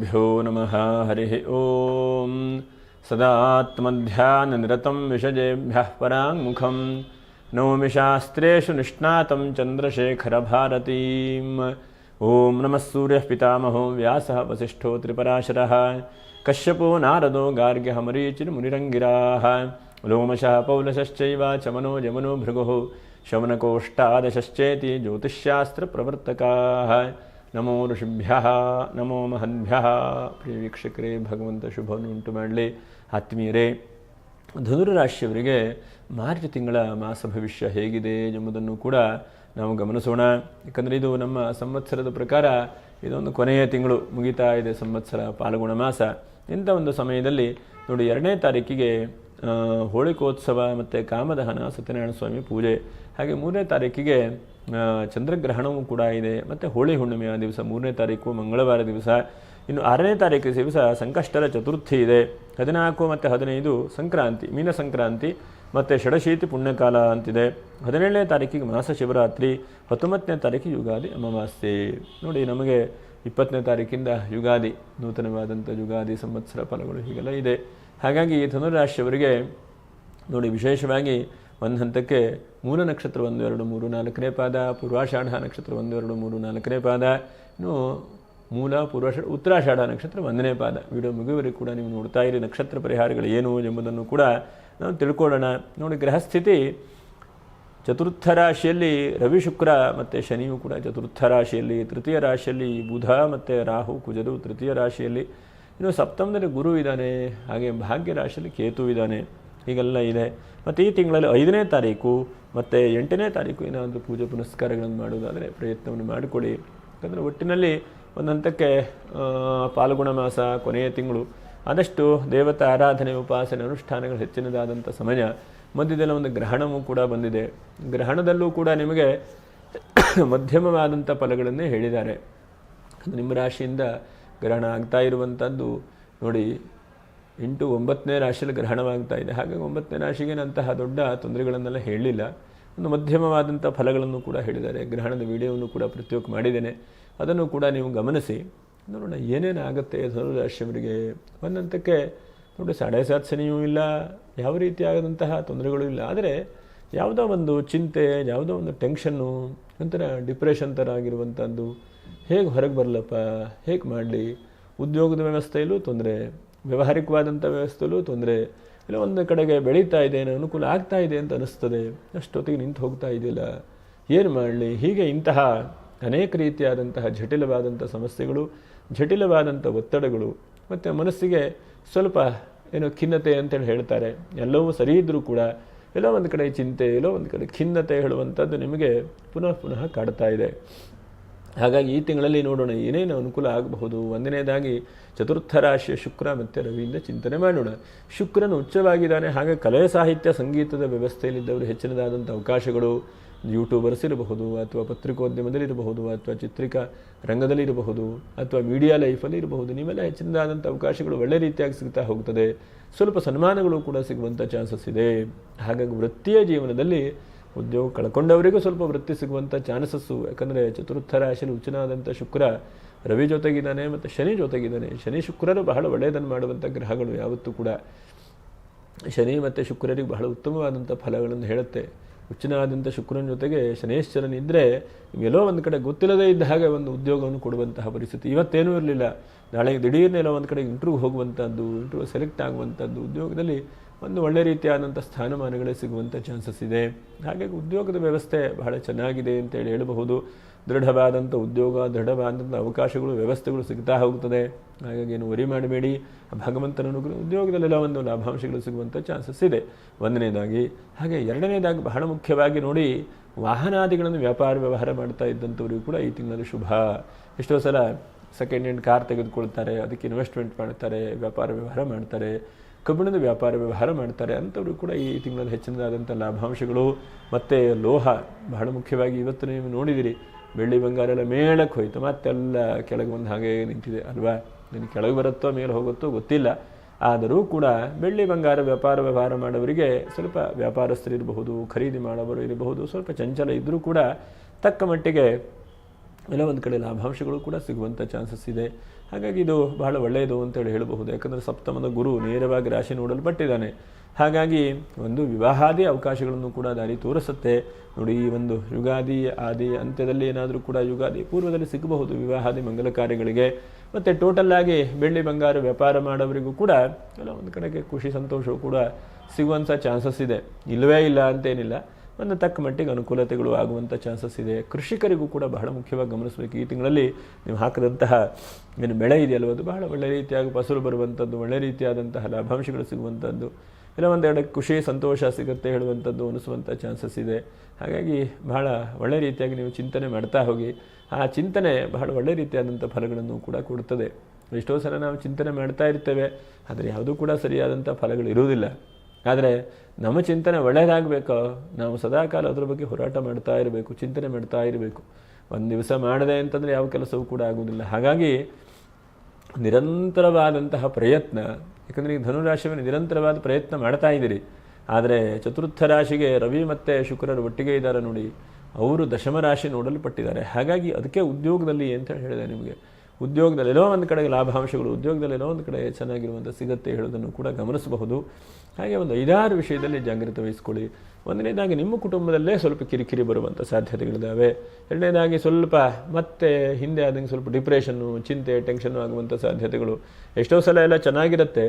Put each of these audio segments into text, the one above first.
श्रीगुरुभ्यो नमः। हरिः ओं। सदात्मध्याननिरतं विषजेभ्यः पराङ्मुखं नौमि शास्त्रेषु निष्णातं चन्द्रशेखरभारतीम्। ॐ नमः सूर्यः पितामहो व्यासः वसिष्ठो त्रिपराशरः कश्यपो नारदो गार्ग्यः मरीचिर्मुनिरङ्गिराः लोमशः पौलशश्चैव चमनो जमनो भृगुः शमनकोष्ठादशश्चेति ज्योतिष्शास्त्रप्रवर्तकाः। ನಮೋ ಋಷಿಭ್ಯ ನಮೋ ಮಹದ್ಭ್ಯ. ಪ್ರಿಯ ವೀಕ್ಷಕರೇ, ಭಗವಂತ ಶುಭವನ್ನು ಉಂಟು ಮಾಡಲಿ. ಆತ್ಮೀಯರೇ, ಧನುರಾಶಿಯವರಿಗೆ ಮಾರ್ಚ್ ತಿಂಗಳ ಮಾಸ ಭವಿಷ್ಯ ಹೇಗಿದೆ ಎಂಬುದನ್ನು ಕೂಡ ನಾವು ಗಮನಿಸೋಣ. ಯಾಕಂದರೆ ಇದು ನಮ್ಮ ಸಂವತ್ಸರದ ಪ್ರಕಾರ ಇದೊಂದು ಕೊನೆಯ ತಿಂಗಳು ಮುಗಿತಾ ಇದೆ. ಸಂವತ್ಸರ ಪಾಲ್ಗುಣ ಮಾಸ. ಇಂಥ ಒಂದು ಸಮಯದಲ್ಲಿ ನೋಡಿ, 2ನೇ ತಾರೀಕಿಗೆ ಹೋಳಿಕೋತ್ಸವ ಮತ್ತು ಕಾಮದಹನ ಸತ್ಯನಾರಾಯಣ ಸ್ವಾಮಿ ಪೂಜೆ, ಹಾಗೆ 3ನೇ ತಾರೀಕಿಗೆ ಚಂದ್ರಗ್ರಹಣವೂ ಕೂಡ ಇದೆ. ಮತ್ತು ಹೋಳಿ ಹುಣ್ಣಿಮೆಯ ದಿವಸ 3ನೇ ತಾರೀಕು ಮಂಗಳವಾರ ದಿವಸ. ಇನ್ನು 6ನೇ ತಾರೀಕು ದಿವಸ ಸಂಕಷ್ಟರ ಚತುರ್ಥಿ ಇದೆ. 14 ಮತ್ತು 15 ಸಂಕ್ರಾಂತಿ, ಮೀನ ಸಂಕ್ರಾಂತಿ ಮತ್ತು ಷಡಶೀತಿ ಪುಣ್ಯಕಾಲ ಅಂತಿದೆ. 17ನೇ ತಾರೀಕಿಗೆ ಮಾಸ ಶಿವರಾತ್ರಿ, 19ನೇ ತಾರೀಕಿಗೆ ಯುಗಾದಿ ಅಮಾವಾಸ್ಯೆ. ನೋಡಿ, ನಮಗೆ 20ನೇ ತಾರೀಕಿಂದ ಯುಗಾದಿ, ನೂತನವಾದಂಥ ಯುಗಾದಿ ಸಂವತ್ಸರ ಫಲಗಳು ಹೀಗೆಲ್ಲ ಇದೆ. ಹಾಗಾಗಿ ಧನುರಾಶಿಯವರಿಗೆ ನೋಡಿ, ವಿಶೇಷವಾಗಿ ಒಂದು ಹಂತಕ್ಕೆ ಮೂಲ ನಕ್ಷತ್ರ 1, 2, 3, 4ನೇ ಪಾದ, ಪೂರ್ವಾಷಾಢ ನಕ್ಷತ್ರ 1, 2, 3, 4ನೇ ಪಾದ, ಇನ್ನು ಮೂಲ ಪೂರ್ವಾಷಾಢ ಉತ್ತರಾಷಾಢ ನಕ್ಷತ್ರ 1ನೇ ಪಾದ. ವಿಡಿಯೋ ಮುಗಿಯುವವರೆಗೂ ಕೂಡ ನೀವು ನೋಡ್ತಾ ಇರಿ. ನಕ್ಷತ್ರ ಪರಿಹಾರಗಳು ಏನು ಎಂಬುದನ್ನು ಕೂಡ ನಾವು ತಿಳ್ಕೊಳ್ಳೋಣ. ನೋಡಿ, ಗ್ರಹಸ್ಥಿತಿ ಚತುರ್ಥ ರಾಶಿಯಲ್ಲಿ ರವಿ ಶುಕ್ರ ಮತ್ತು ಶನಿಯು ಕೂಡ ಚತುರ್ಥ ರಾಶಿಯಲ್ಲಿ, ತೃತೀಯ ರಾಶಿಯಲ್ಲಿ ಬುಧ ಮತ್ತು ರಾಹು ಕುಜರು ತೃತೀಯ ರಾಶಿಯಲ್ಲಿ, ಇನ್ನು ಸಪ್ತಮದಲ್ಲಿ ಗುರು ಇದ್ದಾನೆ, ಹಾಗೆ ಭಾಗ್ಯ ರಾಶಿಯಲ್ಲಿ ಕೇತು ಇದ್ದಾನೆ. ಹೀಗೆಲ್ಲ ಇದೆ. ಮತ್ತು ಈ ತಿಂಗಳಲ್ಲಿ 5ನೇ ತಾರೀಕು ಮತ್ತು 8ನೇ ತಾರೀಕು ಏನಾದರೂ ಪೂಜೆ ಪುನಸ್ಕಾರಗಳನ್ನು ಮಾಡೋದಾದರೆ ಪ್ರಯತ್ನವನ್ನು ಮಾಡಿಕೊಡಿ. ಯಾಕಂದರೆ ಒಟ್ಟಿನಲ್ಲಿ ಒಂದು ಹಂತಕ್ಕೆ ಪಾಲ್ಗುಣ ಮಾಸ ಕೊನೆಯ ತಿಂಗಳು, ಆದಷ್ಟು ದೇವತಾ ಆರಾಧನೆ ಉಪಾಸನೆ ಅನುಷ್ಠಾನಗಳು ಹೆಚ್ಚಿನದಾದಂಥ ಸಮಯ. ಮಧ್ಯದಲ್ಲಿ ಒಂದು ಗ್ರಹಣವೂ ಕೂಡ ಬಂದಿದೆ. ಗ್ರಹಣದಲ್ಲೂ ಕೂಡ ನಿಮಗೆ ಮಧ್ಯಮವಾದಂಥ ಫಲಗಳನ್ನೇ ಹೇಳಿದ್ದಾರೆ. ನಿಮ್ಮ ರಾಶಿಯಿಂದ ಗ್ರಹಣ ಆಗ್ತಾ ಇರುವಂಥದ್ದು ನೋಡಿ, 8, 9ನೇ ರಾಶಿಯಲ್ಲಿ ಗ್ರಹಣವಾಗ್ತಾ ಇದೆ. ಹಾಗಾಗಿ 9ನೇ ರಾಶಿಗೆ ಅಂತಹ ದೊಡ್ಡ ತೊಂದರೆಗಳನ್ನೆಲ್ಲ ಹೇಳಲಿಲ್ಲ. ಒಂದು ಮಧ್ಯಮವಾದಂಥ ಫಲಗಳನ್ನು ಕೂಡ ಹೇಳಿದ್ದಾರೆ. ಗ್ರಹಣದ ವಿಡಿಯೋವನ್ನು ಕೂಡ ಪ್ರತ್ಯೇಕ ಮಾಡಿದ್ದೇನೆ, ಅದನ್ನು ಕೂಡ ನೀವು ಗಮನಿಸಿ ನೋಡೋಣ ಏನೇನು ಆಗುತ್ತೆ ಧನುರಾಶಿಯವರಿಗೆ. ಒಂದಂತಕ್ಕೆ ನೋಡಿ, 7.5 ಶನಿಯೂ ಇಲ್ಲ, ಯಾವ ರೀತಿಯಾದಂತಹ ತೊಂದರೆಗಳು ಇಲ್ಲ. ಆದರೆ ಯಾವುದೋ ಒಂದು ಚಿಂತೆ, ಯಾವುದೋ ಒಂದು ಟೆನ್ಷನ್ನು, ಒಂಥರ ಡಿಪ್ರೆಷನ್ ಥರ ಆಗಿರುವಂಥದ್ದು. ಹೇಗೆ ಹೊರಗೆ ಬರಲಪ್ಪ, ಹೇಗೆ ಮಾಡಲಿ, ಉದ್ಯೋಗದ ವ್ಯವಸ್ಥೆಯಲ್ಲೂ ತೊಂದರೆ, ವ್ಯಾವಹಾರಿಕವಾದಂಥ ವ್ಯವಸ್ಥೆಯಲ್ಲೂ ತೊಂದರೆ, ಇಲ್ಲ ಒಂದು ಕಡೆಗೆ ಬೆಳೀತಾ ಇದೆ, ಅನುಕೂಲ ಆಗ್ತಾ ಇದೆ ಅಂತ ಅನಿಸ್ತದೆ, ಅಷ್ಟೊತ್ತಿಗೆ ನಿಂತು ಹೋಗ್ತಾ ಇದೆಯಲ್ಲ, ಏನು ಮಾಡಲಿ. ಹೀಗೆ ಇಂತಹ ಅನೇಕ ರೀತಿಯಾದಂತಹ ಜಟಿಲವಾದಂಥ ಸಮಸ್ಯೆಗಳು, ಜಟಿಲವಾದಂಥ ಒತ್ತಡಗಳು, ಮತ್ತು ಮನಸ್ಸಿಗೆ ಸ್ವಲ್ಪ ಏನೋ ಖಿನ್ನತೆ ಅಂತೇಳಿ ಹೇಳ್ತಾರೆ. ಎಲ್ಲವೂ ಸರಿ ಇದ್ದರೂ ಕೂಡ ಎಲ್ಲೋ ಒಂದು ಕಡೆ ಚಿಂತೆ, ಎಲ್ಲೋ ಒಂದು ಕಡೆ ಖಿನ್ನತೆ ಹೇಳುವಂಥದ್ದು ನಿಮಗೆ ಪುನಃ ಪುನಃ ಕಾಡ್ತಾ ಇದೆ. ಹಾಗಾಗಿ ಈ ತಿಂಗಳಲ್ಲಿ ನೋಡೋಣ ಏನೇನು ಅನುಕೂಲ ಆಗಬಹುದು. 1ನೇದಾಗಿ ಚತುರ್ಥ ರಾಶಿಯ ಶುಕ್ರ ಮತ್ತು ರವಿಯಿಂದ ಚಿಂತನೆ ಮಾಡೋಣ. ಶುಕ್ರನು ಉಚ್ಚವಾಗಿದ್ದಾನೆ. ಹಾಗೆ ಕಲೆ ಸಾಹಿತ್ಯ ಸಂಗೀತದ ವ್ಯವಸ್ಥೆಯಲ್ಲಿದ್ದವರು ಹೆಚ್ಚಿನದಾದಂಥ ಅವಕಾಶಗಳು, ಯೂಟ್ಯೂಬರ್ಸ್ ಇರಬಹುದು, ಅಥವಾ ಪತ್ರಿಕೋದ್ಯಮದಲ್ಲಿರಬಹುದು, ಅಥವಾ ಚಿತ್ರಿಕಾ ರಂಗದಲ್ಲಿರಬಹುದು, ಅಥವಾ ಮೀಡಿಯಾ ಲೈಫಲ್ಲಿ ಇರಬಹುದು. ನೀವೆಲ್ಲ ಹೆಚ್ಚಿನದಾದಂಥ ಅವಕಾಶಗಳು ಒಳ್ಳೆ ರೀತಿಯಾಗಿ ಸಿಗ್ತಾ ಹೋಗ್ತದೆ. ಸ್ವಲ್ಪ ಸನ್ಮಾನಗಳು ಕೂಡ ಸಿಗುವಂಥ ಚಾನ್ಸಸ್ ಇದೆ. ಹಾಗಾಗಿ ವೃತ್ತಿಯ ಜೀವನದಲ್ಲಿ ಉದ್ಯೋಗ ಕಳ್ಕೊಂಡವರಿಗೂ ಸ್ವಲ್ಪ ವೃತ್ತಿ ಸಿಗುವಂಥ ಚಾನ್ಸಸ್ಸು. ಯಾಕಂದರೆ ಚತುರ್ಥ ರಾಶಿಯಲ್ಲಿ ಉಚ್ಚನಾದಂಥ ಶುಕ್ರ ರವಿ ಜೊತೆಗಿದ್ದಾನೆ ಮತ್ತು ಶನಿ ಜೊತೆಗಿದ್ದಾನೆ. ಶನಿ ಶುಕ್ರರು ಬಹಳ ಒಳ್ಳೆಯದನ್ನು ಮಾಡುವಂಥ ಗ್ರಹಗಳು ಯಾವತ್ತೂ ಕೂಡ. ಶನಿ ಮತ್ತು ಶುಕ್ರರಿಗೆ ಬಹಳ ಉತ್ತಮವಾದಂಥ ಫಲಗಳನ್ನು ಹೇಳುತ್ತೆ. ಉಚ್ಚನಾದಂಥ ಶುಕ್ರನ ಜೊತೆಗೆ ಶನೇಶ್ವರನಿದ್ದರೆ ಎಲ್ಲೋ ಒಂದು ಕಡೆ ಗೊತ್ತಿಲ್ಲದೇ ಇದ್ದ ಹಾಗೆ ಒಂದು ಉದ್ಯೋಗವನ್ನು ಕೊಡುವಂತಹ ಪರಿಸ್ಥಿತಿ. ಇವತ್ತೇನೂ ಇರಲಿಲ್ಲ, ನಾಳೆ ದಿಢೀರ್ನೇ ಎಲ್ಲೋ ಒಂದು ಕಡೆ ಇಂಟ್ರ್ವ್ಯೂ ಹೋಗುವಂಥದ್ದು, ಇಂಟ್ರ್ವ್ಯೂ ಸೆಲೆಕ್ಟ್ ಆಗುವಂಥದ್ದು, ಉದ್ಯೋಗದಲ್ಲಿ ಒಂದು ಒಳ್ಳೆ ರೀತಿಯಾದಂಥ ಸ್ಥಾನಮಾನಗಳೇ ಸಿಗುವಂಥ ಚಾನ್ಸಸ್ ಇದೆ. ಹಾಗಾಗಿ ಉದ್ಯೋಗದ ವ್ಯವಸ್ಥೆ ಬಹಳ ಚೆನ್ನಾಗಿದೆ ಅಂತೇಳಿ ಹೇಳಬಹುದು. ದೃಢವಾದಂಥ ಉದ್ಯೋಗ, ದೃಢವಾದಂಥ ಅವಕಾಶಗಳು, ವ್ಯವಸ್ಥೆಗಳು ಸಿಗ್ತಾ ಹೋಗ್ತದೆ. ಹಾಗಾಗಿ ಏನು ವರಿ ಮಾಡಬೇಡಿ. ಭಗವಂತನ ಉದ್ಯೋಗದಲ್ಲೆಲ್ಲ ಒಂದು ಲಾಭಾಂಶಗಳು ಸಿಗುವಂಥ ಚಾನ್ಸಸ್ ಇದೆ 1ನೇದಾಗಿ. ಹಾಗೆ 2ನೇದಾಗಿ ಬಹಳ ಮುಖ್ಯವಾಗಿ ನೋಡಿ, ವಾಹನಾದಿಗಳನ್ನು ವ್ಯಾಪಾರ ವ್ಯವಹಾರ ಮಾಡ್ತಾ ಇದ್ದಂಥವ್ರಿಗೂ ಕೂಡ ಈ ತಿಂಗಳಲ್ಲಿ ಶುಭ. ಎಷ್ಟೋ ಸಲ ಸೆಕೆಂಡ್ ಹ್ಯಾಂಡ್ ಕಾರ್ ತೆಗೆದುಕೊಳ್ತಾರೆ, ಅದಕ್ಕೆ ಇನ್ವೆಸ್ಟ್ಮೆಂಟ್ ಮಾಡ್ತಾರೆ, ವ್ಯಾಪಾರ ವ್ಯವಹಾರ ಮಾಡ್ತಾರೆ, ಕಬ್ಬಿಣದ ವ್ಯಾಪಾರ ವ್ಯವಹಾರ ಮಾಡ್ತಾರೆ. ಅಂಥವ್ರು ಕೂಡ ಈ ತಿಂಗಳಲ್ಲಿ ಹೆಚ್ಚಿನದಾದಂಥ ಲಾಭಾಂಶಗಳು. ಮತ್ತು ಲೋಹ ಬಹಳ ಮುಖ್ಯವಾಗಿ ಇವತ್ತು ನೀವು ನೋಡಿದಿರಿ, ಬೆಳ್ಳಿ ಬಂಗಾರ ಎಲ್ಲ ಮೇಳಕ್ಕೆ ಹೋಯ್ತು, ಮತ್ತೆಲ್ಲ ಕೆಳಗೆ ಬಂದು ಹಾಗೆ ನಿಂತಿದೆ ಅಲ್ವಾ. ನಿಮಗೆ ಕೆಳಗೆ ಬರುತ್ತೋ ಮೇಲೆ ಹೋಗುತ್ತೋ ಗೊತ್ತಿಲ್ಲ. ಆದರೂ ಕೂಡ ಬೆಳ್ಳಿ ಬಂಗಾರ ವ್ಯಾಪಾರ ವ್ಯವಹಾರ ಮಾಡೋವರಿಗೆ ಸ್ವಲ್ಪ ವ್ಯಾಪಾರಸ್ಥರಿರಬಹುದು, ಖರೀದಿ ಮಾಡೋವರು ಇರಬಹುದು, ಸ್ವಲ್ಪ ಚಂಚಲ ಇದ್ದರೂ ಕೂಡ ತಕ್ಕ ಮಟ್ಟಿಗೆ ಎಲ್ಲ ಒಂದು ಕಡೆ ಲಾಭಾಂಶಗಳು ಕೂಡ ಸಿಗುವಂಥ ಚಾನ್ಸಸ್ ಇದೆ. ಹಾಗಾಗಿ ಇದು ಬಹಳ ಒಳ್ಳೆಯದು ಅಂತೇಳಿ ಹೇಳಬಹುದು. ಯಾಕಂದರೆ ಸಪ್ತಮದ ಗುರು ನೇರವಾಗಿ ರಾಶಿ ನೋಡಲ್ಪಟ್ಟಿದ್ದಾನೆ. ಹಾಗಾಗಿ ಒಂದು ವಿವಾಹಾದಿ ಅವಕಾಶಗಳನ್ನು ಕೂಡ ದಾರಿ ತೋರಿಸುತ್ತೆ. ನೋಡಿ, ಈ ಒಂದು ಯುಗಾದಿ ಆದಿ ಅಂತ್ಯದಲ್ಲಿ ಏನಾದರೂ ಕೂಡ ಯುಗಾದಿ ಪೂರ್ವದಲ್ಲಿ ಸಿಗಬಹುದು ವಿವಾಹಾದಿ ಮಂಗಲ ಕಾರ್ಯಗಳಿಗೆ. ಮತ್ತು ಟೋಟಲ್ ಆಗಿ ಬೆಳ್ಳಿ ಬಂಗಾರ ವ್ಯಾಪಾರ ಮಾಡೋವರಿಗೂ ಕೂಡ ಎಲ್ಲ ಒಂದು ಕಡೆಗೆ ಖುಷಿ ಸಂತೋಷವು ಕೂಡ ಸಿಗುವಂಥ ಚಾನ್ಸಸ್ ಇದೆ. ಇಲ್ಲವೇ ಇಲ್ಲ ಅಂತೇನಿಲ್ಲ, ಒಂದು ತಕ್ಕ ಮಟ್ಟಿಗೆ ಅನುಕೂಲತೆಗಳು ಆಗುವಂಥ ಚಾನ್ಸಸ್ ಇದೆ. ಕೃಷಿಕರಿಗೂ ಕೂಡ ಬಹಳ ಮುಖ್ಯವಾಗಿ ಗಮನಿಸಬೇಕು. ಈ ತಿಂಗಳಲ್ಲಿ ನೀವು ಹಾಕಿದಂತಹ ಏನು ಬೆಳೆ ಇದೆಯಲ್ವ, ಅದು ಬಹಳ ಒಳ್ಳೆ ರೀತಿಯಾಗಿ ಫಸಲು ಬರುವಂಥದ್ದು, ಒಳ್ಳೆ ರೀತಿಯಾದಂತಹ ಲಾಭಾಂಶಗಳು ಸಿಗುವಂಥದ್ದು, ಇಲ್ಲ ಒಂದೆರಡು ಖುಷಿ ಸಂತೋಷ ಸಿಗುತ್ತೆ ಹೇಳುವಂಥದ್ದು ಅನಿಸುವಂಥ ಚಾನ್ಸಸ್ ಇದೆ. ಹಾಗಾಗಿ ಬಹಳ ಒಳ್ಳೆ ರೀತಿಯಾಗಿ ನೀವು ಚಿಂತನೆ ಮಾಡ್ತಾ ಹೋಗಿ. ಆ ಚಿಂತನೆ ಬಹಳ ಒಳ್ಳೆ ರೀತಿಯಾದಂಥ ಫಲಗಳನ್ನು ಕೂಡ ಕೊಡುತ್ತದೆ. ಎಷ್ಟೋ ಸಲ ನಾವು ಚಿಂತನೆ ಮಾಡ್ತಾ ಇರ್ತೇವೆ, ಆದರೆ ಯಾವುದೂ ಕೂಡ ಸರಿಯಾದಂಥ ಫಲಗಳು ಇರುವುದಿಲ್ಲ. ಆದರೆ ನಮ್ಮ ಚಿಂತನೆ ಒಳ್ಳೆಯದಾಗಬೇಕೋ, ನಾವು ಸದಾಕಾಲ ಅದರ ಬಗ್ಗೆ ಹೋರಾಟ ಮಾಡ್ತಾ ಇರಬೇಕು, ಚಿಂತನೆ ಮಾಡ್ತಾ ಇರಬೇಕು. ಒಂದು ದಿವಸ ಮಾಡದೆ ಅಂತಂದರೆ ಯಾವ ಕೆಲಸವೂ ಕೂಡ ಆಗುವುದಿಲ್ಲ. ಹಾಗಾಗಿ ನಿರಂತರವಾದಂತಹ ಪ್ರಯತ್ನ, ಯಾಕಂದರೆ ಈ ಧನುರಾಶಿಯನ್ನು ನಿರಂತರವಾದ ಪ್ರಯತ್ನ ಮಾಡ್ತಾ ಇದ್ದೀರಿ. ಆದರೆ ಚತುರ್ಥ ರಾಶಿಗೆ ರವಿ ಮತ್ತು ಶುಕ್ರರು ಒಟ್ಟಿಗೆ ಇದ್ದಾರೆ ನೋಡಿ, ಅವರು ದಶಮ ರಾಶಿ ನೋಡಲ್ಪಟ್ಟಿದ್ದಾರೆ. ಹಾಗಾಗಿ ಅದಕ್ಕೆ ಉದ್ಯೋಗದಲ್ಲಿ ಅಂತ ಹೇಳಿದೆ ನಿಮಗೆ, ಉದ್ಯೋಗದಲ್ಲಿ ಎಲ್ಲೋ ಒಂದು ಕಡೆಗೆ ಲಾಭಾಂಶಗಳು, ಉದ್ಯೋಗದಲ್ಲಿ ಎಲ್ಲೋ ಒಂದು ಕಡೆ ಚೆನ್ನಾಗಿರುವಂಥ ಸಿಗತ್ತೆ ಹೇಳೋದನ್ನು ಕೂಡ ಗಮನಿಸಬಹುದು. ಹಾಗೆ ಒಂದು 5-6 ವಿಷಯದಲ್ಲಿ ಜಾಗ್ರತೆ ವಹಿಸ್ಕೊಳ್ಳಿ. ಒಂದನೇದಾಗಿ ನಿಮ್ಮ ಕುಟುಂಬದಲ್ಲೇ ಸ್ವಲ್ಪ ಕಿರಿಕಿರಿ ಬರುವಂಥ ಸಾಧ್ಯತೆಗಳಿದ್ದಾವೆ. ಎರಡನೇದಾಗಿ ಸ್ವಲ್ಪ ಮತ್ತೆ ಹಿಂದೆ ಆದಂಗೆ ಸ್ವಲ್ಪ ಡಿಪ್ರೆಷನ್ನು, ಚಿಂತೆ, ಟೆನ್ಷನ್ನು ಆಗುವಂಥ ಸಾಧ್ಯತೆಗಳು. ಎಷ್ಟೋ ಸಲ ಎಲ್ಲ ಚೆನ್ನಾಗಿರುತ್ತೆ,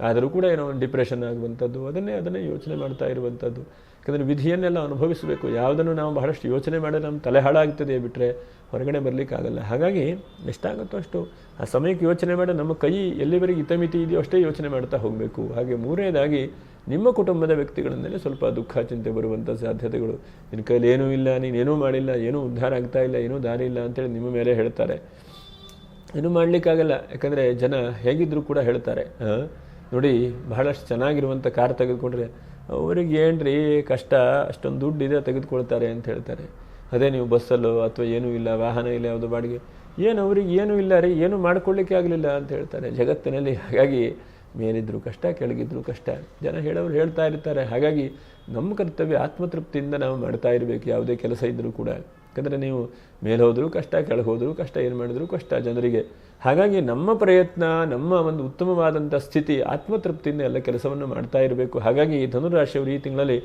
ಆದರೂ ಕೂಡ ಏನೋ ಒಂದು ಡಿಪ್ರೆಷನ್ ಆಗುವಂಥದ್ದು, ಅದನ್ನೇ ಯೋಚನೆ ಮಾಡ್ತಾ ಇರುವಂಥದ್ದು. ಯಾಕಂದರೆ ವಿಧಿಯನ್ನೆಲ್ಲ ಅನುಭವಿಸಬೇಕು. ಯಾವುದನ್ನು ನಾವು ಬಹಳಷ್ಟು ಯೋಚನೆ ಮಾಡಿದ್ರೆ ನಮ್ಮ ತಲೆ ಹಾಳಾಗ್ತದೆ, ಬಿಟ್ಟರೆ ಹೊರಗಡೆ ಬರಲಿಕ್ಕಾಗಲ್ಲ. ಹಾಗಾಗಿ ಎಷ್ಟಾಗುತ್ತೋ ಅಷ್ಟು ಆ ಸಮಯಕ್ಕೆ ಯೋಚನೆ ಮಾಡಿ ನಮ್ಮ ಕೈ ಎಲ್ಲಿವರೆಗೆ ಹಿತಮಿತಿ ಇದೆಯೋ ಅಷ್ಟೇ ಯೋಚನೆ ಮಾಡ್ತಾ ಹೋಗಬೇಕು. ಹಾಗೆ ಮೂರನೇದಾಗಿ ನಿಮ್ಮ ಕುಟುಂಬದ ವ್ಯಕ್ತಿಗಳಿಂದಲೇ ಸ್ವಲ್ಪ ದುಃಖ ಚಿಂತೆ ಬರುವಂಥ ಸಾಧ್ಯತೆಗಳು. ನಿನ್ನ ಕೈಲಿ ಏನೂ ಇಲ್ಲ, ನೀನೇನೂ ಮಾಡಿಲ್ಲ, ಏನೂ ಉದ್ಧಾರ ಆಗ್ತಾ ಇಲ್ಲ, ಏನೂ ದಾರಿ ಇಲ್ಲ ಅಂತೇಳಿ ನಿಮ್ಮ ಮೇಲೆ ಹೇಳ್ತಾರೆ. ಏನೂ ಮಾಡಲಿಕ್ಕಾಗಲ್ಲ. ಯಾಕಂದರೆ ಜನ ಹೇಗಿದ್ದರೂ ಕೂಡ ಹೇಳ್ತಾರೆ, ನೋಡಿ ಬಹಳಷ್ಟು ಚೆನ್ನಾಗಿರುವಂಥ ಕಾರ್ ತೆಗೆದುಕೊಂಡ್ರೆ ಅವ್ರಿಗೆ ಏನ್ರಿ ಕಷ್ಟ, ಅಷ್ಟೊಂದು ದುಡ್ಡಿದೆ ತೆಗೆದುಕೊಳ್ತಾರೆ ಅಂತ ಹೇಳ್ತಾರೆ. ಅದೇ ನೀವು ಬಸ್ಸಲ್ಲೋ ಅಥವಾ ಏನೂ ಇಲ್ಲ, ವಾಹನ ಇಲ್ಲ, ಯಾವುದೋ ಬಾಡಿಗೆ, ಏನು ಅವ್ರಿಗೆ ಏನೂ ಇಲ್ಲ ರೀ, ಏನೂ ಮಾಡ್ಕೊಳ್ಳಿಕ್ಕೆ ಆಗಲಿಲ್ಲ ಅಂತ ಹೇಳ್ತಾರೆ ಜಗತ್ತಿನಲ್ಲಿ. ಹಾಗಾಗಿ ಮೇಲಿದ್ದರೂ ಕಷ್ಟ, ಕೆಳಗಿದ್ರೂ ಕಷ್ಟ, ಜನ ಹೇಳೋರು ಹೇಳ್ತಾ ಇರ್ತಾರೆ. ಹಾಗಾಗಿ ನಮ್ಮ ಕರ್ತವ್ಯ ಆತ್ಮತೃಪ್ತಿಯಿಂದ ನಾವು ಮಾಡ್ತಾ ಇರಬೇಕು, ಯಾವುದೇ ಕೆಲಸ ಇದ್ದರೂ ಕೂಡ. ಯಾಕಂದರೆ ನೀವು ಮೇಲೆ ಹೋದರೂ ಕಷ್ಟ, ಕೆಳಗೆ ಹೋದರೂ ಕಷ್ಟ, ಏನು ಮಾಡಿದ್ರೂ ಕಷ್ಟ ಜನರಿಗೆ. ಹಾಗಾಗಿ ನಮ್ಮ ಪ್ರಯತ್ನ, ನಮ್ಮ ಒಂದು ಉತ್ತಮವಾದಂಥ ಸ್ಥಿತಿ, ಆತ್ಮತೃಪ್ತಿಯಿಂದ ಎಲ್ಲ ಕೆಲಸವನ್ನು ಮಾಡ್ತಾ ಇರಬೇಕು. ಹಾಗಾಗಿ ಧನುರಾಶಿಯವರು ಈ ತಿಂಗಳಲ್ಲಿ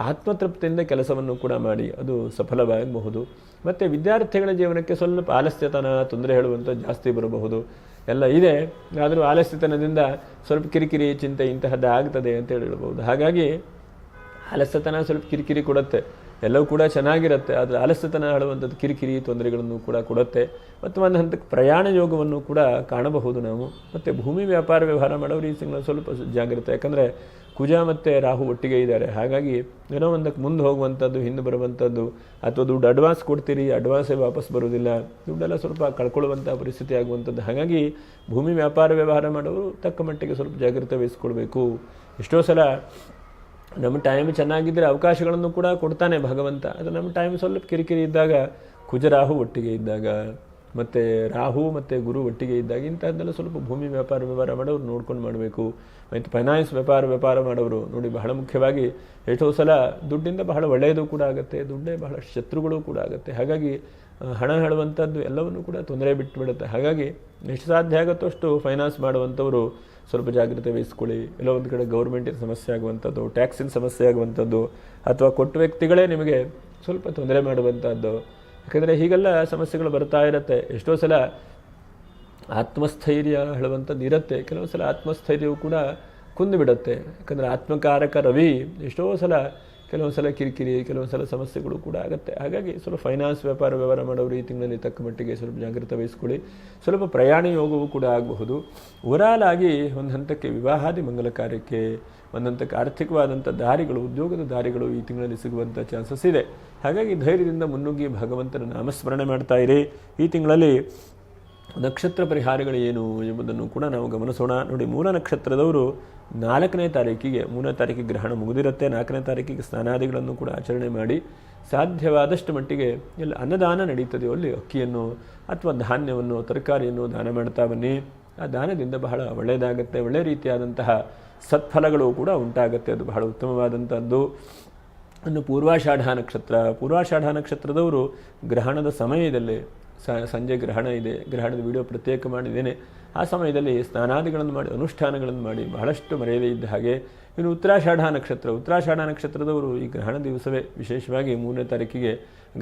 ಆತ್ಮತೃಪ್ತಿಯಿಂದ ಕೆಲಸವನ್ನು ಕೂಡ ಮಾಡಿ ಅದು ಸಫಲವಾಗಬಹುದು. ಮತ್ತು ವಿದ್ಯಾರ್ಥಿಗಳ ಜೀವನಕ್ಕೆ ಸ್ವಲ್ಪ ಆಲಸ್ಯತನ, ತೊಂದರೆ ಹೇಳುವಂಥ ಜಾಸ್ತಿ ಬರಬಹುದು, ಎಲ್ಲ ಇದೆ. ಆದರೂ ಆಲಸ್ಯತನದಿಂದ ಸ್ವಲ್ಪ ಕಿರಿಕಿರಿ, ಚಿಂತೆ ಇಂತಹದ್ದು ಆಗ್ತದೆ ಅಂತ ಹೇಳ್ಬೋದು. ಹಾಗಾಗಿ ಆಲಸ್ಯತನ ಸ್ವಲ್ಪ ಕಿರಿಕಿರಿ ಕೊಡುತ್ತೆ, ಎಲ್ಲವೂ ಕೂಡ ಚೆನ್ನಾಗಿರುತ್ತೆ. ಆದರೆ ಆಲಸ್ಯತನ ಹೇಳುವಂಥದ್ದು ಕಿರಿಕಿರಿ, ತೊಂದರೆಗಳನ್ನು ಕೂಡ ಕೊಡುತ್ತೆ. ಮತ್ತು ಒಂದು ಹಂತಕ್ಕೆ ಪ್ರಯಾಣ ಯೋಗವನ್ನು ಕೂಡ ಕಾಣಬಹುದು ನಾವು. ಮತ್ತು ಭೂಮಿ ವ್ಯಾಪಾರ ವ್ಯವಹಾರ ಮಾಡೋರು ಈ ತಿಂಗಳು ಸ್ವಲ್ಪ ಜಾಗ್ರತೆ. ಯಾಕಂದರೆ ಕುಜ ಮತ್ತು ರಾಹು ಒಟ್ಟಿಗೆ ಇದ್ದಾರೆ. ಹಾಗಾಗಿ ಏನೋ ಒಂದಕ್ಕೆ ಮುಂದೆ ಹೋಗುವಂಥದ್ದು, ಹಿಂದೆ ಬರುವಂಥದ್ದು, ಅಥವಾ ದುಡ್ಡು ಅಡ್ವಾನ್ಸ್ ಕೊಡ್ತೀರಿ, ಅಡ್ವಾನ್ಸೇ ವಾಪಸ್ ಬರೋದಿಲ್ಲ, ದುಡ್ಡೆಲ್ಲ ಸ್ವಲ್ಪ ಕಳ್ಕೊಳ್ಳುವಂಥ ಪರಿಸ್ಥಿತಿ ಆಗುವಂಥದ್ದು. ಹಾಗಾಗಿ ಭೂಮಿ ವ್ಯಾಪಾರ ವ್ಯವಹಾರ ಮಾಡೋರು ತಕ್ಕ ಮಟ್ಟಿಗೆ ಸ್ವಲ್ಪ ಜಾಗ್ರತೆ ವಹಿಸ್ಕೊಳ್ಬೇಕು. ಎಷ್ಟೋ ಸಲ ನಮ್ಮ ಟೈಮ್ ಚೆನ್ನಾಗಿದ್ದರೆ ಅವಕಾಶಗಳನ್ನು ಕೂಡ ಕೊಡ್ತಾನೆ ಭಗವಂತ. ಅದು ನಮ್ಮ ಟೈಮ್ ಸ್ವಲ್ಪ ಕಿರಿಕಿರಿ ಇದ್ದಾಗ, ಕುಜರಾಹು ಒಟ್ಟಿಗೆ ಇದ್ದಾಗ, ಮತ್ತು ರಾಹು ಮತ್ತು ಗುರು ಒಟ್ಟಿಗೆ ಇದ್ದಾಗ ಇಂಥದ್ದೆಲ್ಲ ಸ್ವಲ್ಪ ಭೂಮಿ ವ್ಯಾಪಾರ ವ್ಯವಹಾರ ಮಾಡೋರು ನೋಡ್ಕೊಂಡು ಮಾಡಬೇಕು. ಮತ್ತು ಫೈನಾನ್ಸ್ ವ್ಯಾಪಾರ ಮಾಡೋರು ನೋಡಿ, ಬಹಳ ಮುಖ್ಯವಾಗಿ ಎಷ್ಟೋ ಸಲ ದುಡ್ಡಿಂದ ಬಹಳ ಒಳ್ಳೆಯದು ಕೂಡ ಆಗುತ್ತೆ, ದುಡ್ಡೇ ಬಹಳ ಶತ್ರುಗಳು ಕೂಡ ಆಗುತ್ತೆ. ಹಾಗಾಗಿ ಹಣ ಹೇಳುವಂಥದ್ದು ಎಲ್ಲವನ್ನೂ ಕೂಡ ತೊಂದರೆ ಬಿಟ್ಟುಬಿಡುತ್ತೆ. ಹಾಗಾಗಿ ಎಷ್ಟು ಸಾಧ್ಯ ಆಗುತ್ತೋ ಅಷ್ಟು ಫೈನಾನ್ಸ್ ಮಾಡುವಂಥವರು ಸ್ವಲ್ಪ ಜಾಗ್ರತೆ ವಹಿಸ್ಕೊಳ್ಳಿ. ಎಲ್ಲೋ ಒಂದು ಕಡೆ ಗೌರ್ಮೆಂಟಿನ ಸಮಸ್ಯೆ ಆಗುವಂಥದ್ದು, ಟ್ಯಾಕ್ಸಿನ ಸಮಸ್ಯೆ ಆಗುವಂಥದ್ದು, ಅಥವಾ ಕೊಟ್ಟ ವ್ಯಕ್ತಿಗಳೇ ನಿಮಗೆ ಸ್ವಲ್ಪ ತೊಂದರೆ ಮಾಡುವಂಥದ್ದು. ಯಾಕಂದರೆ ಹೀಗೆಲ್ಲ ಸಮಸ್ಯೆಗಳು ಬರ್ತಾ ಇರುತ್ತೆ. ಎಷ್ಟೋ ಸಲ ಆತ್ಮಸ್ಥೈರ್ಯ ಹೇಳುವಂಥದ್ದು ಇರುತ್ತೆ, ಕೆಲವು ಸಲ ಆತ್ಮಸ್ಥೈರ್ಯವು ಕೂಡ ಕುಂದು ಬಿಡುತ್ತೆ. ಯಾಕಂದರೆ ಆತ್ಮಕಾರಕ ರವಿ ಎಷ್ಟೋ ಸಲ ಕೆಲವು ಸಲ ಕಿರಿಕಿರಿ, ಕೆಲವು ಸಲ ಸಮಸ್ಯೆಗಳು ಕೂಡ ಆಗುತ್ತೆ. ಹಾಗಾಗಿ ಸ್ವಲ್ಪ ಫೈನಾನ್ಸ್ ವ್ಯಾಪಾರ ವ್ಯವಹಾರ ಮಾಡೋರು ಈ ತಿಂಗಳಲ್ಲಿ ತಕ್ಕ ಮಟ್ಟಿಗೆ ಸ್ವಲ್ಪ ಜಾಗ್ರತೆ ವಹಿಸ್ಕೊಳ್ಳಿ. ಸ್ವಲ್ಪ ಪ್ರಯಾಣ ಯೋಗವೂ ಕೂಡ ಆಗಬಹುದು. ಓವರಾಲ್ ಆಗಿ ಒಂದು ಹಂತಕ್ಕೆ ವಿವಾಹಾದಿ ಮಂಗಲ ಕಾರ್ಯಕ್ಕೆ, ಒಂದು ಹಂತಕ್ಕೆ ಆರ್ಥಿಕವಾದಂಥ ದಾರಿಗಳು, ಉದ್ಯೋಗದ ದಾರಿಗಳು ಈ ತಿಂಗಳಲ್ಲಿ ಸಿಗುವಂಥ ಚಾನ್ಸಸ್ ಇದೆ. ಹಾಗಾಗಿ ಧೈರ್ಯದಿಂದ ಮುನ್ನುಗ್ಗಿ ಭಗವಂತನ ನಾಮಸ್ಮರಣೆ ಮಾಡ್ತಾ ಇರಿ. ಈ ತಿಂಗಳಲ್ಲಿ ನಕ್ಷತ್ರ ಪರಿಹಾರಗಳು ಏನು ಎಂಬುದನ್ನು ಕೂಡ ನಾವು ಗಮನಿಸೋಣ. ನೋಡಿ, ಮೂಲ ನಕ್ಷತ್ರದವರು 4ನೇ ತಾರೀಕಿಗೆ, 3ನೇ ತಾರೀಕಿಗೆ ಗ್ರಹಣ ಮುಗಿದಿರುತ್ತೆ, 4ನೇ ತಾರೀಕಿಗೆ ಸ್ನಾನಾದಿಗಳನ್ನು ಕೂಡ ಆಚರಣೆ ಮಾಡಿ ಸಾಧ್ಯವಾದಷ್ಟು ಮಟ್ಟಿಗೆ ಎಲ್ಲಿ ಅನ್ನದಾನ ನಡೀತದೆಯೋ ಅಲ್ಲಿ ಅಕ್ಕಿಯನ್ನು ಅಥವಾ ಧಾನ್ಯವನ್ನು, ತರಕಾರಿಯನ್ನು ದಾನ ಮಾಡ್ತಾ ಬನ್ನಿ. ಆ ದಾನದಿಂದ ಬಹಳ ಒಳ್ಳೆಯದಾಗುತ್ತೆ, ಒಳ್ಳೆಯ ರೀತಿಯಾದಂತಹ ಸತ್ಫಲಗಳು ಕೂಡ ಉಂಟಾಗುತ್ತೆ. ಅದು ಬಹಳ ಉತ್ತಮವಾದಂಥದ್ದು. ಇನ್ನು ಪೂರ್ವಾಷಾಢ ನಕ್ಷತ್ರದವರು ಗ್ರಹಣದ ಸಮಯದಲ್ಲಿ ಸಂಜೆ ಗ್ರಹಣ ಇದೆ, ಗ್ರಹಣದ ವಿಡಿಯೋ ಪ್ರತ್ಯೇಕ ಮಾಡಿದ್ದೇನೆ. ಆ ಸಮಯದಲ್ಲಿ ಸ್ನಾನಾದಿಗಳನ್ನು ಮಾಡಿ ಅನುಷ್ಠಾನಗಳನ್ನು ಮಾಡಿ ಬಹಳಷ್ಟು ಮರೆಯದೇ ಇದ್ದ ಹಾಗೆ. ಇನ್ನು ಉತ್ತರಾಷಾಢ ನಕ್ಷತ್ರದವರು ಈ ಗ್ರಹಣ ದಿವಸವೇ ವಿಶೇಷವಾಗಿ 3ನೇ ತಾರೀಕಿಗೆ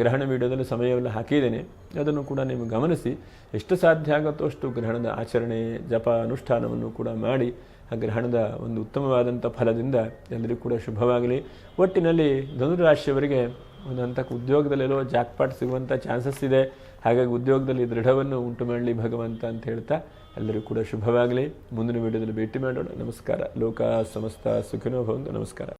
ಗ್ರಹಣ ವಿಡಿಯೋದಲ್ಲಿ ಸಮಯವೆಲ್ಲ ಹಾಕಿದ್ದೇನೆ. ಅದನ್ನು ಕೂಡ ನೀವು ಗಮನಿಸಿ ಎಷ್ಟು ಸಾಧ್ಯ ಆಗುತ್ತೋ ಅಷ್ಟು ಗ್ರಹಣದ ಆಚರಣೆ ಜಪ ಅನುಷ್ಠಾನವನ್ನು ಕೂಡ ಮಾಡಿ ಆ ಗ್ರಹಣದ ಒಂದು ಉತ್ತಮವಾದಂಥ ಫಲದಿಂದ ಎಲ್ಲರಿಗೂ ಕೂಡ ಶುಭವಾಗಲಿ. ಒಟ್ಟಿನಲ್ಲಿ ಧನುರಾಶಿಯವರಿಗೆ ಒಂದು ಹಂತಕ್ಕೆ ಉದ್ಯೋಗದಲ್ಲೆಲ್ಲೋ ಜಾಕ್ಪಾಟ್ ಸಿಗುವಂಥ ಚಾನ್ಸಸ್ ಇದೆ. ಹಾಗಾಗಿ ಉದ್ಯೋಗದಲ್ಲಿ ದೃಢವನ್ನು ಉಂಟು ಮಾಡಲಿ ಭಗವಂತ ಅಂತ ಹೇಳ್ತಾ ಎಲ್ಲರಿಗೂ ಕೂಡ ಶುಭವಾಗಲಿ. ಮುಂದಿನ ವಿಡಿಯೋದಲ್ಲಿ ಭೇಟಿ ಮಾಡೋಣ. ನಮಸ್ಕಾರ. ಲೋಕ ಸಮಸ್ತ ಸುಖಿನೋ ಭವಂತು. ನಮಸ್ಕಾರ.